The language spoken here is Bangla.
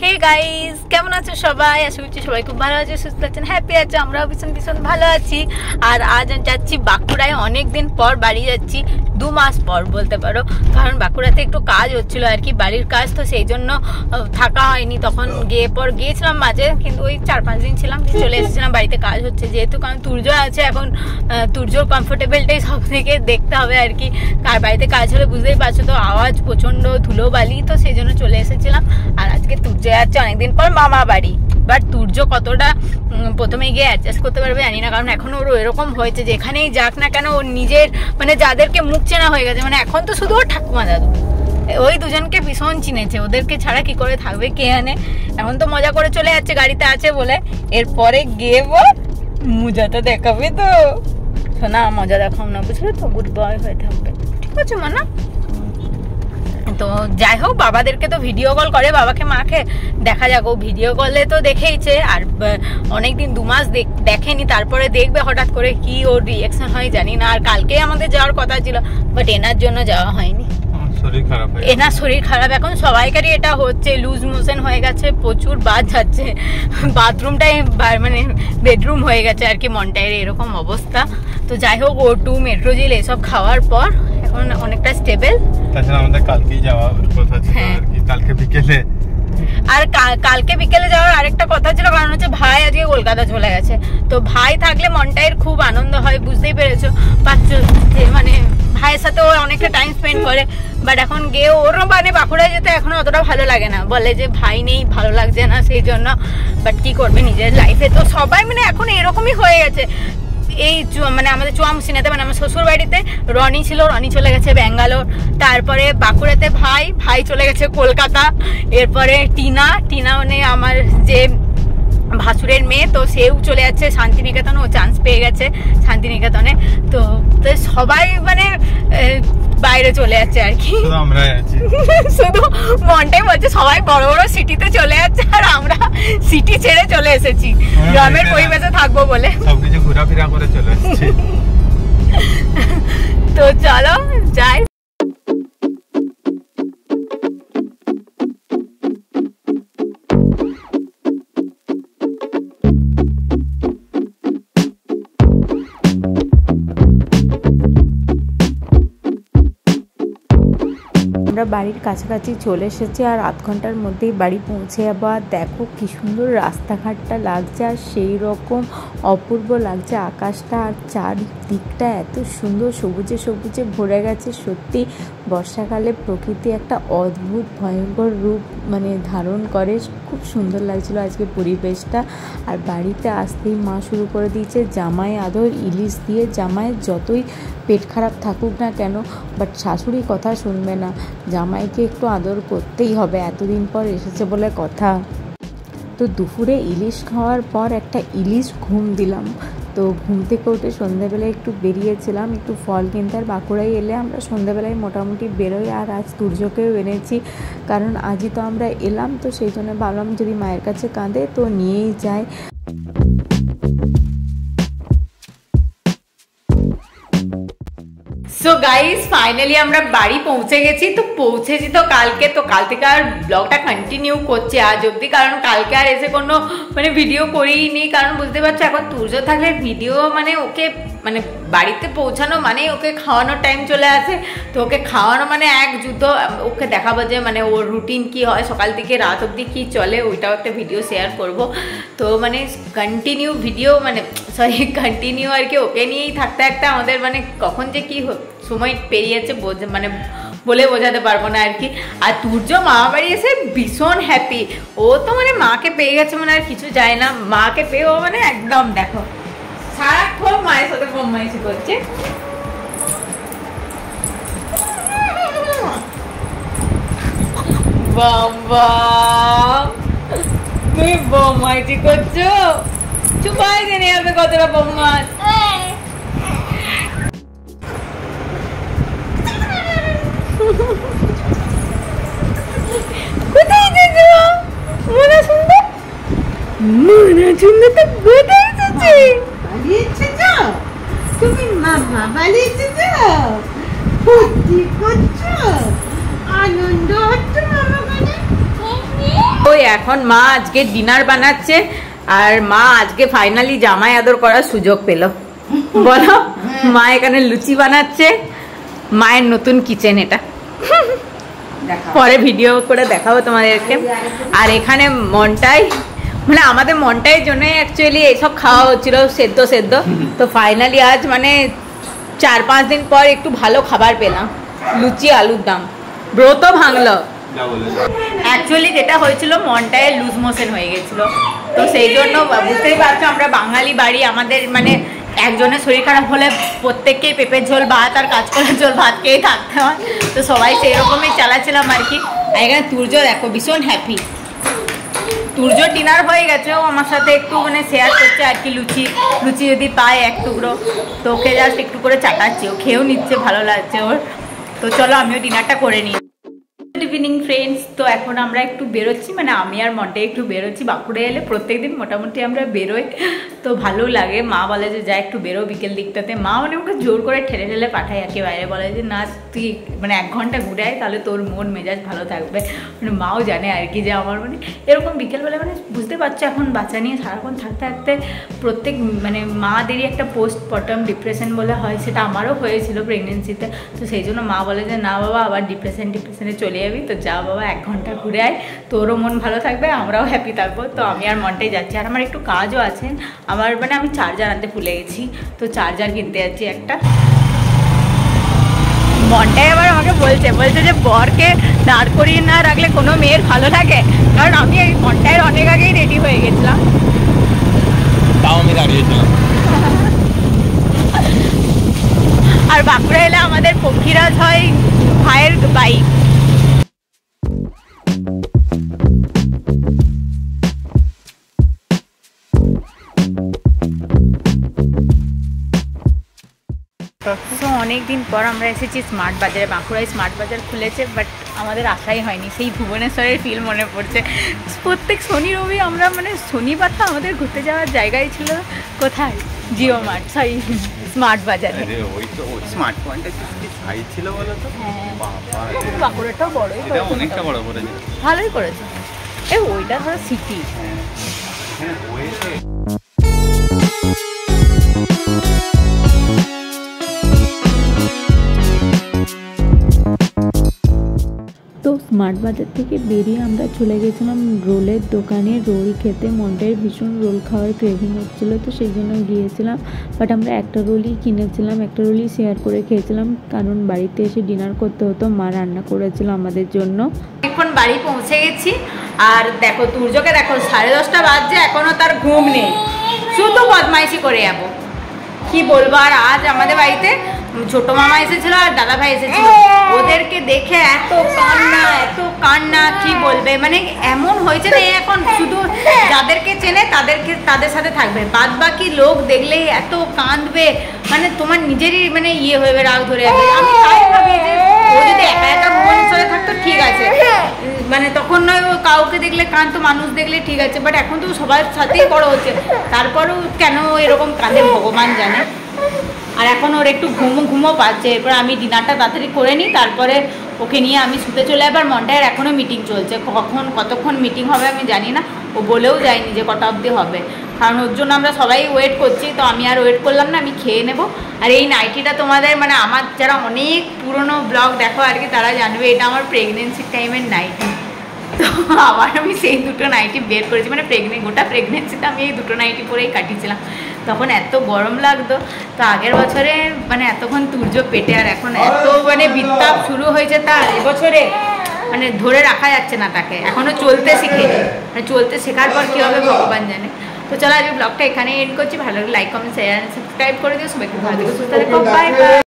হে গাইস, কেমন আছো সবাই? আশা করছি সবাই খুব ভালো আছে, সুস্থ আছেন, হ্যাপি আছে। আমরাও ভীষণ ভীষণ ভালো আছি। আর আজ যাচ্ছি বাঁকুড়ায়, অনেকদিন পর বাড়ি যাচ্ছি, 2 মাস পর বলতে পারো। কারণ বাঁকুড়াতে একটু কাজ হচ্ছিল আর কি, বাড়ির কাজ, তো সেই জন্য থাকা হয়নি। তখন গিয়েছিলাম মাঝে, কিন্তু ওই 4-5 দিন ছিলাম, চলে এসেছিলাম। বাড়িতে কাজ হচ্ছে যেহেতু, কারণ তুর্য আছে এখন, তুর্যর কমফোর্টেবলটাই সব থেকে দেখতে হবে আর কি। কার বাড়িতে কাজ হলে বুঝতেই পারছো তো, আওয়াজ প্রচন্ড, ধুলোবালি, তো সেই জন্য চলে এসেছিলাম। আর আজকে তুর্য যাচ্ছে অনেকদিন পর মামা বাড়ি। বাট তুর্য কতটা প্রথমে গিয়ে অ্যাডজাস্ট করতে পারবে জানি না, কারণ এখন ওর এরকম হয়েছে যে এখানেই যাক না কেন, ওর নিজের মানে যাদেরকে মুখ চেনা হয়ে গেছে, মানে এখন তো শুধু ওর ঠাকুমা দাদু, ওই দুজনকে ভীষণ চিনেছে। ওদেরকে ছাড়া কি করে থাকবে কে জানে। এখন তো মজা করে চলে যাচ্ছে, গাড়িতে আছে বলে। এরপরে গিয়ে মজাটা দেখাবে তো শোনা, মজা দেখাম না বুঝলে তো, গুড বয় হয়ে থাকবে, ঠিক আছে মানা? তো যাই হোক, বাবাদেরকে তো ভিডিও কল করে, বাবাকে মাকে দেখা যাক। ও ভিডিও কলে তো দেখেইছে, আর অনেকদিন 2 মাস দেখেনি, তারপরে দেখবে হঠাৎ করে কি ওর রিয়াকশন হয় জানি না। আর কালকে আমাদের যাওয়ার কথা ছিল, বাট এনার জন্য যাওয়া হয়নি। এনার শরীর খারাপ, এখন সবাইকারই এটা হচ্ছে, লুজ মোশন হয়ে গেছে, প্রচুর বাদ যাচ্ছে, বাথরুমটাই মানে বেডরুম হয়ে গেছে আর কি মনটায়, এরকম অবস্থা। তো যাই হোক, O2 মেট্রোজিল এসব খাওয়ার পর এখন অনেকটা স্টেবল। তাছাড়া আমাদের কালকেই যাওয়ার কথা ছিল আর কি, কালকে বিকেলে। আর কালকে বিকেলে যাওয়ার আরেকটা কথা ছিল, কারণ হচ্ছে ভাই আজকে কলকাতা চলে গেছে। তো ভাই থাকলে মনটায় খুব আনন্দ হয়, বুঝতেই পেরেছো পাচ্ছ যে, মানে ভাইয়ের সাথে ও অনেকটা টাইম স্পেন্ড করে। বাট এখন গিয়ে ওরও মানে বাঁকুড়ায় যেতে এখন অতটা ভালো লাগে না, বলে যে ভাই নেই, ভালো লাগছে না, সেই জন্য। বাট কি করবে, নিজের লাইফে তো সবাই মানে এখন এরকমই হয়ে গেছে। এই মানে আমাদের চুয়ামুসিনাতে, মানে আমার শ্বশুর বাড়িতে রনি ছিল, রনি চলে গেছে ব্যাঙ্গালোর। তারপরে বাঁকুড়াতে ভাই চলে গেছে কলকাতা। এরপরে টিনা মানে আমার যে ভাসুরের মেয়ে, তো সেও চলে যাচ্ছে শান্তিনিকেতন, ও চান্স পেয়ে গেছে শান্তিনিকেতনে। তো সবাই মানে বাইরে চলে যাচ্ছে আর কি, শুধু মনটাই বলছে সবাই বড় বড় সিটিতে চলে যাচ্ছে, আর আমরা সিটি ছেড়ে চলে এসেছি গ্রামের পরিবেশে থাকবো বলে, সবকিছু ঘোরাফেরা করে চলে এসেছি। তো চলো যাই। আমরা বাড়ির কাছাকাছি চলে এসেছি, আর আধ ঘন্টার মধ্যেই বাড়ি পৌঁছে যাবো। আর দেখো কি সুন্দর রাস্তাঘাটটা লাগছে, আর সেই রকম অপূর্ব লাগছে আকাশটা, আর চারদিকটা এত সুন্দর সবুজে সবুজে ভরে গেছে। সত্যি বর্ষাকালে প্রকৃতি একটা অদ্ভুত ভয়ঙ্কর রূপ মানে ধারণ করে, খুব সুন্দর লাগছিল আজকে পরিবেশটা। আর বাড়িতে আসতেই মা শুরু করে দিয়েছে জামাই আদর, ইলিশ দিয়ে। জামাইয়ের যতই পেট খারাপ থাকুক না কেন, বাট শাশুড়ি কথা শুনবে না, জামাইকে একটু আদর করতেই হবে, এতদিন পর এসেছে বলে কথা। তো দুপুরে ইলিশ খাওয়ার পর একটা ইলিশ ঘুম দিলাম। তো ঘুম থেকে উঠে সন্ধ্যাবেলায় একটু বেরিয়েছিলাম একটু ফল কিনতে। আর বাঁকুড়ায় এলে আমরা সন্ধ্যাবেলায় মোটামুটি বেরোই। আর আজ তুর্যকেও এনেছি, কারণ আজই তো আমরা এলাম, তো সেই জন্য ভাবলাম যদি মায়ের কাছে কাঁদে তো নিয়েই যায়। সো গাইস, ফাইনালি আমরা বাড়ি পৌঁছে গেছি। তো পৌঁছেছি তো কালকে, তো কাল থেকে আর ব্লগটা কন্টিনিউ করছি আজ অব্দি, কারণ কালকে আর এসে কোনো মানে ভিডিও করিনি। কারণ বুঝতে পারছো, এখন তুর্য থাকলে ভিডিও মানে ওকে মানে বাড়িতে পৌঁছানো মানে ওকে খাওয়ানোর টাইম চলে আসে। তো ওকে খাওয়ানো মানে এক যুদ্ধ, ওকে দেখাবো যে মানে ওর রুটিন কি হয়, সকাল থেকে রাত অবধি কি চলে, ওইটাও একটা ভিডিও শেয়ার করব। তো মানে কন্টিনিউ ভিডিও মানে কন্টিনিউ আর কি, ওকে নিয়েই থাকতে থাকতে আমাদের মানে কখন যে কি সময় পেরিয়েছে মানে বলে বোঝাতে পারবো না আর কি। আর তুর্য মামা বাড়ি এসে ভীষণ হ্যাপি, ও তো মানে মাকে পেয়ে গেছে, মানে আর কিছু যায় না, মাকে পেয়ে ও মানে একদম দেখো সারাক্ষণ মায়ের সাথে বদমাইশি করছে। বাবা তুমি বদমাইশি করছো, চুপাই জেনে যাবে কতটা বদমাশ। কোথায় এসেছো মনে সুন্দর, মনে সুন্দর তো কোথায় এসেছে? তুমি মামা বাড়ি এসেছো, ফুর্তি করছো, আনন্দ হচ্ছে মামা বাড়ি। ও এখন মা আজকে ডিনার বানাচ্ছে, আর মা আজকে ফাইনালি জামাই আদর করার সুযোগ পেল। বলো, মা এখানে লুচি বানাচ্ছে, মায়ের নতুন কিচেন এটা, পরে ভিডিও করে দেখাবো তোমাদেরকে। আর এখানে মনটাই মানে আমাদের মনটাই জন্য অ্যাকচুয়ালি এইসব খাওয়া হচ্ছিল সেদ্ধ। তো ফাইনালি আজ মানে 4-5 দিন পর একটু ভালো খাবার পেলাম, লুচি আলুর দম। ব্রত ভাঙলো। অ্যাকচুয়ালি যেটা হয়েছিল, মনটায় লুজ মোশন হয়ে গেছিলো, তো সেই জন্য বুঝতেই পারছো আমরা বাঙালি বাড়ি, আমাদের মানে একজনের শরীর খারাপ হলে প্রত্যেককেই পেঁপের ঝোল ভাত আর কাঁচকলার ঝোল ভাত খেয়ে থাকতে হয়। তো সবাই সেই রকমই চালাচ্ছিলাম আর কি। আর এখানে তুর্য দেখো ভীষণ হ্যাপি। তুর্য ডিনার হয়ে গেছে, ও আমার সাথে একটু মানে শেয়ার করছে আর কি, লুচি যদি পায় এক টুকরো তো ওকে জাস্ট একটু করে চাটাচ্ছি, ও খেয়েও নিচ্ছে, ভালো লাগছে ওর। তো চলো আমিও ডিনারটা করে নিই। Good evening friends. তো এখন আমরা একটু বেরোচ্ছি, মানে আমি আর মনটাই একটু বেরোচ্ছি। বাঁকুড়ে এলে প্রত্যেকদিন মোটামুটি আমরা বেরোই, তো ভালো লাগে। মা বলে যে যা একটু বেরো বিকেল দিকটাতে, মা মানে ওকে জোর করে ঠেলে পাঠায় আর কি বাইরে, বলে যে না তুই মানে 1 ঘন্টা ঘুরে আয়, তাহলে তোর মন মেজাজ ভালো থাকবে। মানে মাও জানে আর কি যে আমার মানে এরকম বিকেলবেলা মানে বুঝতে পারছো এখন বাচ্চা নিয়ে সারাক্ষণ থাকতে প্রত্যেক মানে মাদেরই একটা পোস্টপার্টাম ডিপ্রেশন বলে হয়, সেটা আমারও হয়েছিল প্রেগনেন্সিতে। তো সেই জন্য মা বলে যে না বাবা আবার ডিপ্রেশনে চলে যাবি, তো যা বাবা 1 ঘন্টা ঘুরে আয়, তোরও মন ভালো থাকবে, আমরাও হ্যাপি থাকবো। তো আমি আর মনটাই যাচ্ছি। আর আমার একটু কাজও আছে, আমার মানে আমি চার্জার আনতে ভুলে গেছি, তো চার্জার কিনতে যাচ্ছি একটা। মনটাই আবার আমাকে বলছে যে বরকে দাঁড় করিয়ে না রাখলে কোনো মেয়ের ভালো লাগে, কারণ আমি এই মনটায় অনেক আগেই রেডি হয়ে গেছিলাম, তাও আমি দাঁড়িয়েছিলাম। আর বাঁকুড়া এলে আমাদের পক্ষীরাজ হয় ভাইয়ের বাইক। তো অনেকদিন পর আমরা এসেছি স্মার্ট বাজারে। বাঁকুড়ায় স্মার্ট বাজার খুলেছে, বাট আমাদের আশাই হয়নি। সেই ভুবনেশ্বরের ফিল মনে পড়ছে। প্রত্যেক শনি রবি আমরা মানে শনিবার তো আমাদের ঘুরতে যাওয়ার জায়গায় ছিল কোথায়, জিও মার্ট, সরি স্মার্ট বাজারে। ওই তো ওই স্মার্ট পয়েন্টটা কি সাইজ ছিল বলো তো? বাবা, বাঁকুড়াটাও বড়ই এটা অনেকটা বড় করেছে, ভালোই করেছে। ওইটা ধরো সিটি। হ্যাঁ ওইটা। তো স্মার্ট বাজার থেকে বেরিয়ে আমরা চলে গেছিলাম রোলের দোকানে রোল খেতে। মনটার ভীষণ রোল খাওয়ার ক্রেভিং হচ্ছিলো, তো সেই জন্য গিয়েছিলাম। বাট আমরা একটা রোলই কিনেছিলাম, একটা রোলই শেয়ার করে খেয়েছিলাম, কারণ বাড়িতে এসে ডিনার করতে হতো, মা রান্না করেছিল আমাদের জন্য। এখন বাড়ি পৌঁছে গেছি, আর দেখো তুর্যকে দেখো 10:30 বাজছে, এখনো তার ঘুম নেই, শুধু বদমাইশি করে যাবো। কি বলবো, আর আজ আমাদের বাড়িতে ছোট মামা এসেছিল আর দাদা ভাই এসেছিল, ওদেরকে দেখে এত কান্না কি বলবে, মানে এমন হয়েছে না এখন শুধু যাদেরকে চেনে তাদের সাথে থাকবে, বাদ বাকি লোক দেখলেই এত কাঁদবে, মানে তোমার নিজেরই মানে ইয়ে হয়ে রাগ ধরে যাবে। আমি তাই ভাবি যে ও যদি একা মন চলে থাকতো ঠিক আছে, মানে তখন নয় ও কাউকে দেখলে কাঁদতো, মানুষ দেখলে ঠিক আছে, বাট এখন তো সবার সাথেই বড় হচ্ছে, তারপরেও কেন এরকম কাঁদে ভগবান জানে। আর এখন ওর একটু ঘুমো পাচ্ছে, এরপর আমি ডিনারটা তাড়াতাড়ি করে নিই, তারপরে ওকে নিয়ে আমি শুতে চলে যাবার। মনটার এখনও মিটিং চলছে, কতক্ষণ মিটিং হবে আমি জানি না, ও বলেও যায়নি যে কটা অবধি হবে, কারণ ওর জন্য আমরা সবাই ওয়েট করছি। তো আমি আর ওয়েট করলাম না, আমি খেয়ে নেব। আর এই নাইটিটা তোমাদের মানে আমার যারা অনেক পুরনো ব্লগ দেখো আর কি তারা জানবে, এটা আমার প্রেগনেন্সির টাইমের নাইটি। তো আবার আমি সেই 2টো নাইটি বের করেছি, মানে গোটা প্রেগনেন্সিতে আমি এই 2টো নাইটি পরেই কাটিয়েছিলাম, তখন এত গরম লাগতো। তো আগের বছরে মানে এতক্ষণ তুর্য পেটে, আর এখন এত মানে বিত্তাপ শুরু হয়েছে তার এবছরে, মানে ধরে রাখা যাচ্ছে না তাকে, এখনও চলতে শিখেনি, মানে চলতে শেখার পর কী হবে ভগবান জানে। তো চলো আজকে ব্লগটা এখানে এন্ড করছি, ভালো লাগলে লাইক কমেন্ট শেয়ার সাবস্ক্রাইব করে দিও, সবাইকে ভালো থেকে সুস্থ থেকো, বাই বাই।